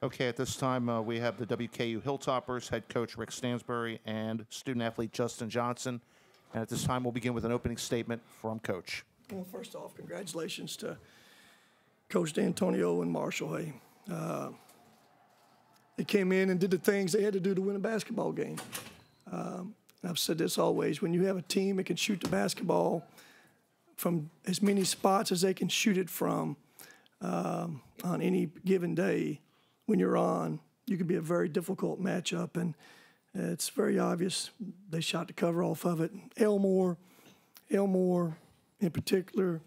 Okay, at this time, we have the WKU Hilltoppers, head coach Rick Stansbury, and student-athlete Justin Johnson. And at this time, we'll begin with an opening statement from Coach. Well, first off, congratulations to Coach D'Antonio and Marshall. Hey, they came in and did the things they had to do to win a basketball game. I've said this always, when you have a team that can shoot the basketball from as many spots as they can shoot it from on any given day, when you're on, you can be a very difficult matchup, and it's very obvious they shot the cover off of it. Elmore in particular,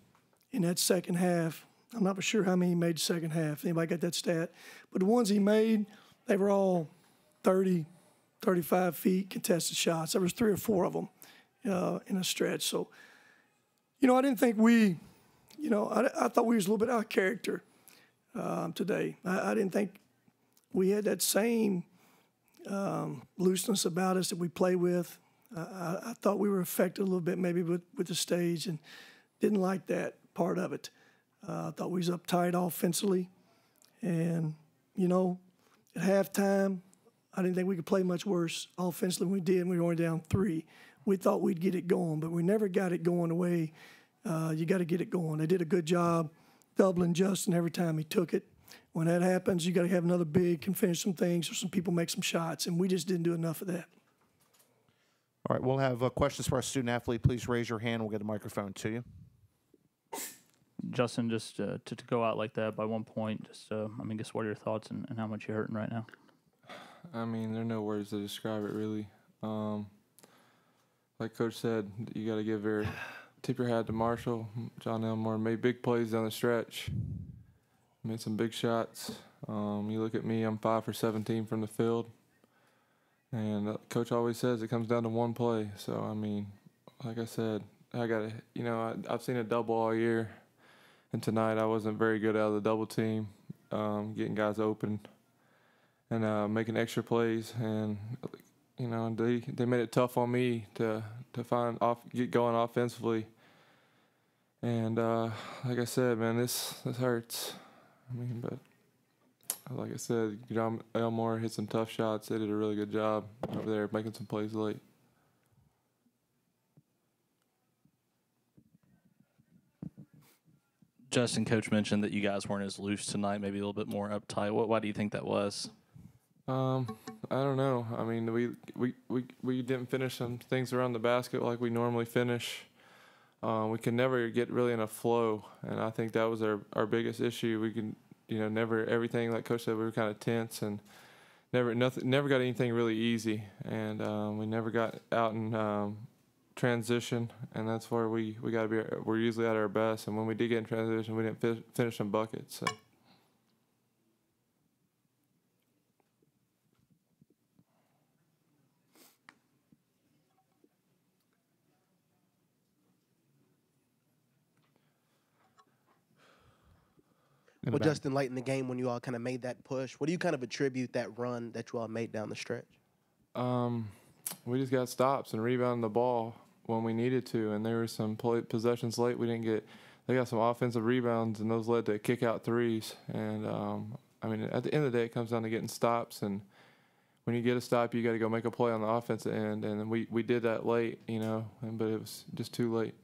in that second half, I'm not for sure how many he made the second half. Anybody got that stat? But the ones he made, they were all 30, 35 feet contested shots. There was 3 or 4 of them in a stretch. So, I didn't think I thought we was a little bit out of character today. I didn't think we had that same looseness about us that we play with. I thought we were affected a little bit maybe with the stage and didn't like that part of it. I thought we was uptight offensively. And, at halftime, I didn't think we could play much worse offensively than we did. We were only down 3. We thought we'd get it going, but we never got it going the way you got to get it going. They did a good job doubling Justin every time he took it. When that happens, you got to have another big, can finish some things, or some people make some shots, and we just didn't do enough of that. All right, we'll have questions for our student athlete. Please raise your hand. We'll get a microphone to you. Justin, just to go out like that by 1 point, guess what are your thoughts and how much you're hurting right now? There are no words to describe it, really. Like Coach said, you got to tip your hat to Marshall. John Elmore made big plays down the stretch. Made some big shots. You look at me, I'm 5 for 17 from the field. And Coach always says it comes down to one play. So, like I said, I've seen a double all year. And tonight I wasn't very good out of the double team, getting guys open and making extra plays. And, they made it tough on me to get going offensively. And like I said, man, this hurts. But like I said, John Elmore hit some tough shots. They did a really good job over there making some plays late. Justin, Coach mentioned that you guys weren't as loose tonight, maybe a little bit more uptight. Why do you think that was? I don't know. We didn't finish some things around the basket like we normally finish. We can never get really in a flow, and I think that was our biggest issue. We can, never everything, like Coach said, we were kind of tense and never got anything really easy, and we never got out in transition, and that's where we got to be. We're usually at our best, and when we did get in transition, we didn't finish some buckets. So. Well, Justin, late in the game when you all kind of made that push, what do you kind of attribute that run that you all made down the stretch? We just got stops and rebounded the ball when we needed to, and there were some possessions late we didn't get. They got some offensive rebounds, and those led to kick-out threes. And, at the end of the day, it comes down to getting stops, and when you get a stop, you got to go make a play on the offensive end, and we did that late, but it was just too late.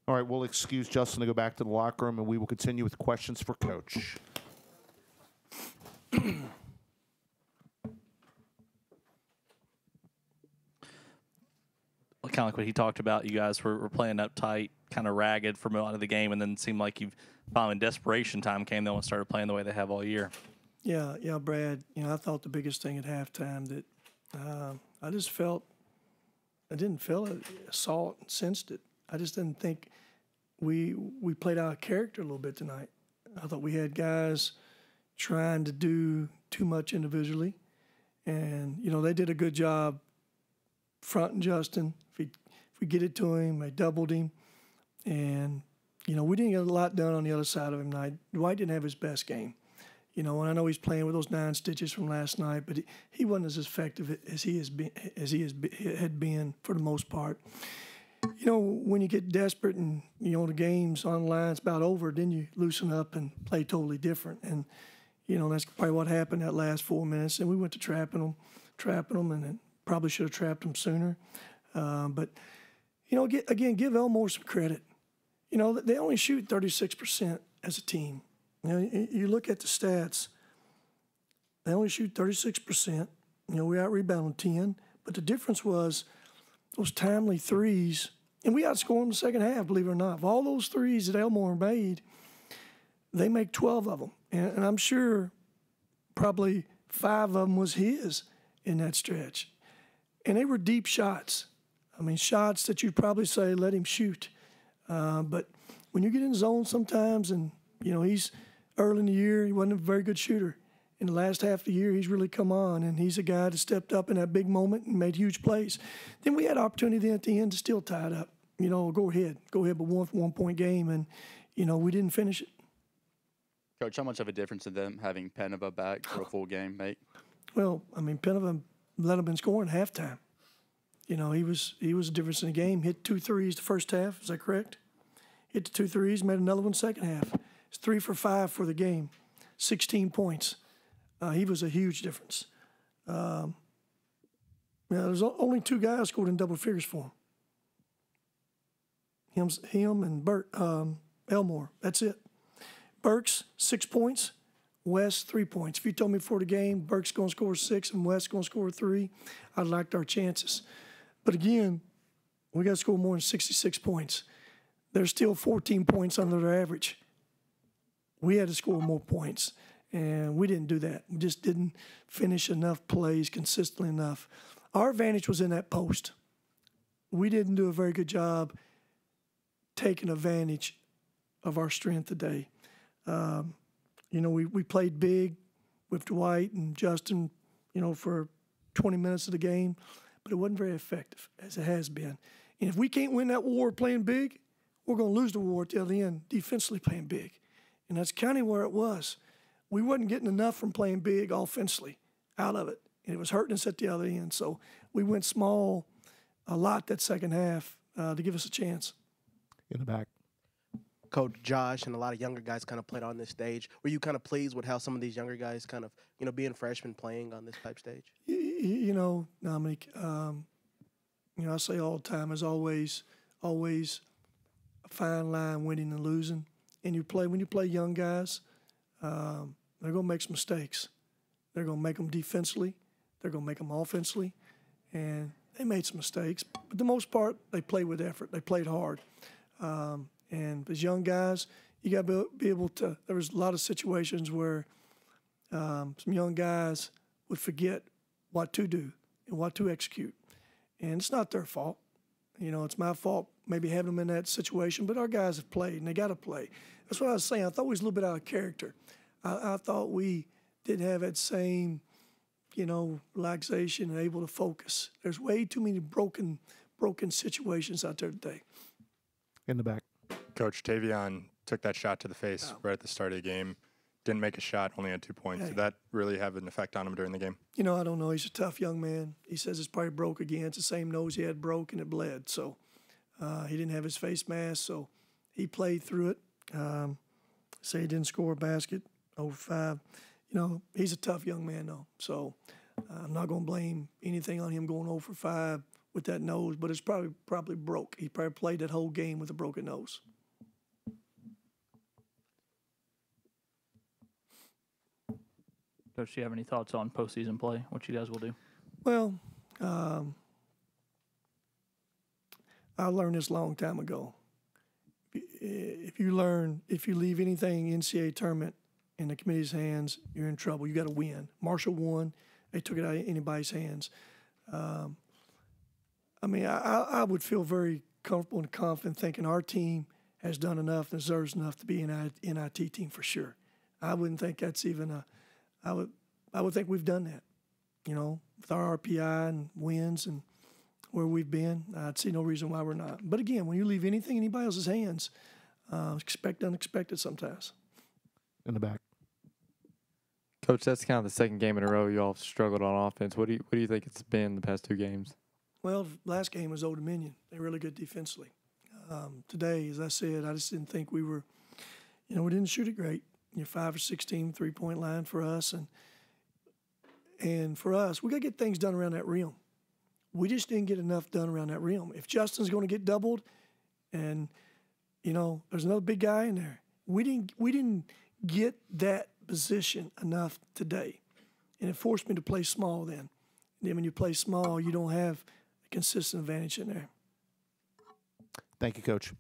All right, we'll excuse Justin to go back to the locker room, and we will continue with questions for Coach. Kind of like what he talked about, you guys were playing uptight, kind of ragged for a lot of the game, and then it seemed like finally desperation time came, they started playing the way they have all year. Yeah, Brad, I thought the biggest thing at halftime that I didn't feel it, saw it, and sensed it. I just didn't think we played out of character a little bit tonight. I thought we had guys trying to do too much individually, and they did a good job fronting Justin. If we get it to him, they doubled him, and we didn't get a lot done on the other side of him tonight. Dwight didn't have his best game, and I know he's playing with those 9 stitches from last night, but he wasn't as effective as he had been for the most part. When you get desperate and, the game's on the line, it's about over, then you loosen up and play totally different. And, That's probably what happened that last 4 minutes. And we went to trapping them, and then probably should have trapped them sooner. But, again, give Elmore some credit. They only shoot 36% as a team. You look at the stats, they only shoot 36%. We out-rebound 10. But the difference was those timely threes, and we outscored them in the second half, believe it or not. Of all those threes that Elmore made, they make 12 of them. And I'm sure probably 5 of them was his in that stretch. And they were deep shots. Shots that you'd probably say, let him shoot. But when you get in zone sometimes, and, he's early in the year, he wasn't a very good shooter. In the last half of the year, he's really come on, and he's a guy that stepped up in that big moment and made huge plays. Then we had opportunity then at the end to still tie it up. Go ahead, but 1-point game, and, we didn't finish it. Coach, how much of a difference did them having Penova back for a full game make? Well, Penova let him in scoring at halftime. He was a difference in the game. Hit 2 threes the first half. Is that correct? Hit the 2 threes, made another one second half. It's 3 for 5 for the game, 16 points. He was a huge difference. There's only 2 guys scored in double figures for him. Him and Bert Elmore. That's it. Burks 6 points. West 3 points. If you told me before the game Burks going to score 6 and West going to score 3, I'd liked our chances. But again, we got to score more than 66 points. They're still 14 points under their average. We had to score more points. And we didn't do that. We just didn't finish enough plays consistently enough. Our advantage was in that post. We didn't do a very good job taking advantage of our strength today. We played big with Dwight and Justin, for 20 minutes of the game, but it wasn't very effective, as it has been. And if we can't win that war playing big, we're going to lose the war at the other end defensively playing big. And that's kind of where it was. We wasn't getting enough from playing big offensively out of it, and it was hurting us at the other end. So we went small a lot that second half to give us a chance. In the back. Coach Josh and a lot of younger guys kind of played on this stage. Were you kind of pleased with how some of these younger guys kind of, being freshmen playing on this type stage? Dominic, I say all the time, there's always a fine line winning and losing. And when you play young guys, they're going to make some mistakes. They're going to make them defensively. They're going to make them offensively. And they made some mistakes. But for the most part, they played with effort. They played hard. And as young guys, you got to be able to – there was a lot of situations where some young guys would forget what to do and what to execute. And it's not their fault. It's my fault maybe having them in that situation. But our guys have played, and they got to play. That's what I was saying. I thought we was a little bit out of character. I thought we didn't have that same, relaxation and able to focus. There's way too many broken situations out there today. In the back. Coach, Tavion took that shot to the face right at the start of the game. Didn't make a shot, only had 2 points. Did that really have an effect on him during the game? I don't know. He's a tough young man. He says it's probably broke again. It's the same nose he had broke, and it bled. So he didn't have his face mask, so he played through it. Say he didn't score a basket over 5. He's a tough young man, though. So I'm not going to blame anything on him going over 5 with that nose, but it's probably broke. He probably played that whole game with a broken nose. Coach, do you have any thoughts on postseason play, what you guys will do? Well, I learned this a long time ago. If you leave anything NCAA tournament in the committee's hands, you're in trouble. You got to win. Marshall won. They took it out of anybody's hands. I would feel very comfortable and confident thinking our team has done enough and deserves enough to be an NIT team for sure. I wouldn't think that's even I would think we've done that, with our RPI and wins and where we've been. I'd see no reason why we're not. But again, when you leave anything in anybody else's hands, expect unexpected sometimes. In the back. Coach, that's kind of the second game in a row you all struggled on offense. What do you think it's been the past 2 games? Well, last game was Old Dominion. They're really good defensively. Today, as I said, I just didn't think we were, we didn't shoot it great. your 5 or 16 3-point line for us, and for us, we got to get things done around that rim. We just didn't get enough done around that rim. If Justin's going to get doubled, and there's another big guy in there, we didn't get that position enough today, and it forced me to play small. Then when you play small, you don't have a consistent advantage in there. Thank you, Coach.